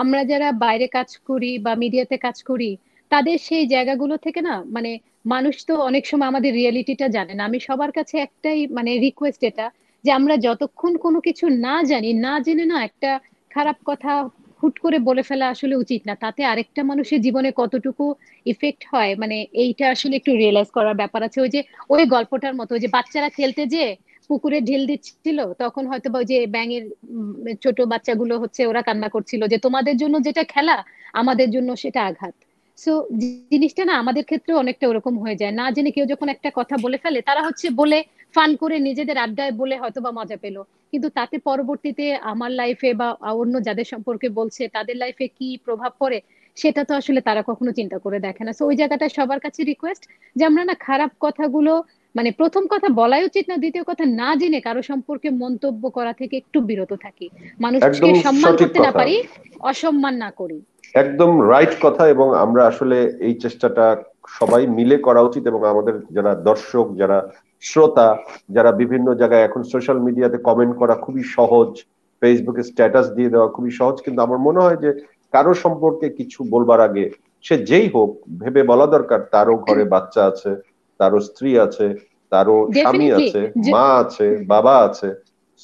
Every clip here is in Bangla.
আমরা যারা বাইরে কাজ করি বা মিডিয়াতে কাজ করি, তাদের সেই জায়গাগুলো থেকে না, মানে মানুষ তো অনেক সময় আমাদের রিয়েলিটিটা জানে না। আমি সবার কাছে একটাই মানে রিকোয়েস্ট এটা, যে আমরা যতক্ষণ কোনো কিছু না জানি, না জেনে না একটা খারাপ কথা হুট করে বলে ফেলা আসলে উচিত না। তাতে আরেকটা মানুষের জীবনে কতটুকু ইফেক্ট হয়, মানে এইটা আসলে একটু রিয়েলাইজ করার ব্যাপার আছে। ওই যে ওই গল্পটার মতো, ওই যে বাচ্চারা খেলতে যে পুকুরে ঢিল দিচ্ছিল, তখন হয়তো বা ওই যে ব্যাঙের ছোট বাচ্চাগুলো হচ্ছে ওরা কান্না করছিল যে তোমাদের জন্য যেটা খেলা, আমাদের জন্য সেটা আঘাত। সো জিনিসটা না আমাদের ক্ষেত্রে অনেকটা ওরকম হয়ে যায়, না জেনে কেউ যখন একটা কথা বলে ফেলে, তারা হচ্ছে বলে ফান করে নিজেদের আড্ডায় বলে হয়তো বা মজা পেলো, কিন্তু তাতে পরবর্তীতে আমার লাইফে বা অন্য যাদের সম্পর্কে বলছে তাদের লাইফে কি প্রভাব পড়ে, সেটা তো আসলে তারা কখনো চিন্তা করে দেখে না। সো ওই জায়গাটা সবার কাছে রিকোয়েস্ট, যে আমরা না খারাপ কথাগুলো, মানে প্রথম কথা বলাই উচিত না, দ্বিতীয় কথা না জেনে কারো সম্পর্কে মন্তব্য করা থেকে একটু বিরত থাকি। মানুষকে একদম সম্মান সঠিক করতে না কথা, পারি, অসম্মান না করি। একদম রাইট কথা। এবং আমরা আসলে এই চেষ্টাটা সবাই মিলে করা উচিত। এবং আমাদের যারা দর্শক, যারা শ্রোতা, যারা বিভিন্ন জায়গায় এখন সোশ্যাল মিডিয়াতে কমেন্ট করা খুবই সহজ, ফেসবুকে স্ট্যাটাস দিয়ে দেওয়া খুবই সহজ, কিন্তু আমার মনে হয় যে কারো সম্পর্কে কিছু বলবার আগে সে যেই হোক ভেবে বলা দরকার। তারও ঘরে বাচ্চা আছে, তারও স্ত্রী আছে, তারও স্বামী ডেফিনেটলি। আছে, মা আছে, বাবা আছে।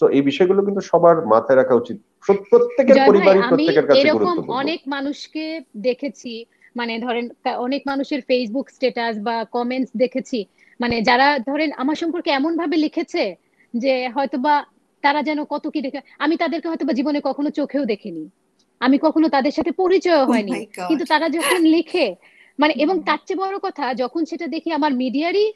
তো এই বিষয়গুলো কিন্তু সবার মাথায় রাখা উচিত। প্রত্যেকের জয় ভাই, পরিবারই আমি প্রত্যেকের কাছে এরকম গুরুত্বপূর্ণ। অনেক মানুষকে দেখেছি, মানে ধরেন অনেক মানুষের ফেসবুক স্ট্যাটাস বা কমেন্টস দেখেছি, মানে যারা ধরেন আমার সম্পর্কে এমন ভাবে লিখেছে যে হয়তোবা তারা যেন কত কি দেখে, আমি তাদেরকে হয়তোবা জীবনে কখনো চোখেও দেখিনি, আমি কখনো তাদের সাথে পরিচয় ও হয়নি, মাই কিন্তু গড। তারা যখন লিখে, মানে এবং তার চেয়ে বড় কথা যখন সেটা দেখি আমার মিডিয়ারই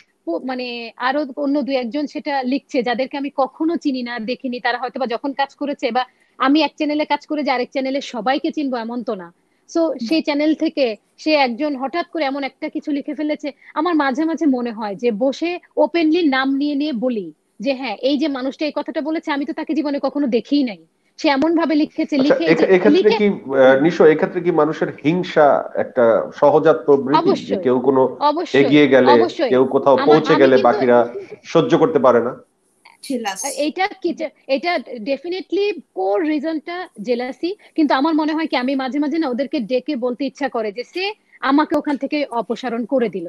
মানে আরো অন্য দু একজন সেটা লিখছে যাদেরকে আমি কখনো চিনি না দেখিনি, তারা হয়তোবা যখন কাজ করেছে, বা আমি এক চ্যানেলে কাজ করে যে আরেক চ্যানেলে সবাইকে চিনবো এমন তো না। সো সেই চ্যানেল থেকে সে একজন হঠাৎ করে এমন একটা কিছু লিখে ফেলেছে, আমার মাঝে মাঝে মনে হয় যে বসে ওপেনলি নাম নিয়ে নিয়ে বলি যে হ্যাঁ, এই যে মানুষটা এই কথাটা বলেছে, আমি তো তাকে জীবনে কখনো দেখিই নাই, সে এমন ভাবে লিখেছে, আচ্ছা, লিখে এই যে এক্ষেত্রে লিখে। কি হুম। নিশো, এক্ষেত্রে কি মানুষের হিংসা একটা সহজাত প্রবৃত্তি, যে অবশ্যই, কেউ কোনো অবশ্যই, এগিয়ে গেলে, অবশ্যই। কেউ কোথাও পৌঁছে আমি গেলে কিন্তু বাকিরা সহ্য করতে পারে না? জেলাস। এইটা কি এটা ডেফিনেটলি কোর রিজনটা জেলাসি, কিন্তু আমার মনে হয় কি আমি মাঝে মাঝে না ওদেরকে ডেকে বলতে ইচ্ছা করে যে সে আমাকে ওখান থেকে অপসারণ করে দিল,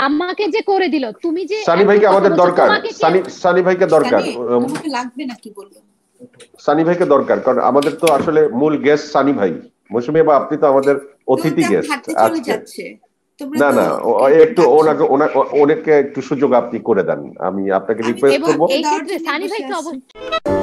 আমাকে যে করে দিল, তুমি যে সানি এত ভাইকে কথা আমাদের বলছো, দরকার, তোমাকে কে। সানি ভাইকে দরকার। সানি, তোমাকে লাগবে নাকি বললো? সানি ভাইকে দরকার, কারণ আমাদের তো আসলে মূল গেস্ট সানি ভাই। মৌসুমী বা আপনি তো আমাদের তো অতিথি তেমন গেস্ট হাঁটতে চলে আজকে। যাচ্ছে, তোমরা না তো না, ওকে একটু ডাকছো ওনাকে না। ওনাকে একটু সুযোগ আপনি করে দেন, আমি আপনাকে আমি তো রিকোয়েস্ট এবং করব। সুযোগটা এই দেওয়ার ক্ষেত্রে জন্যই সানি ভাই বসে তো আছি। অবশ্যই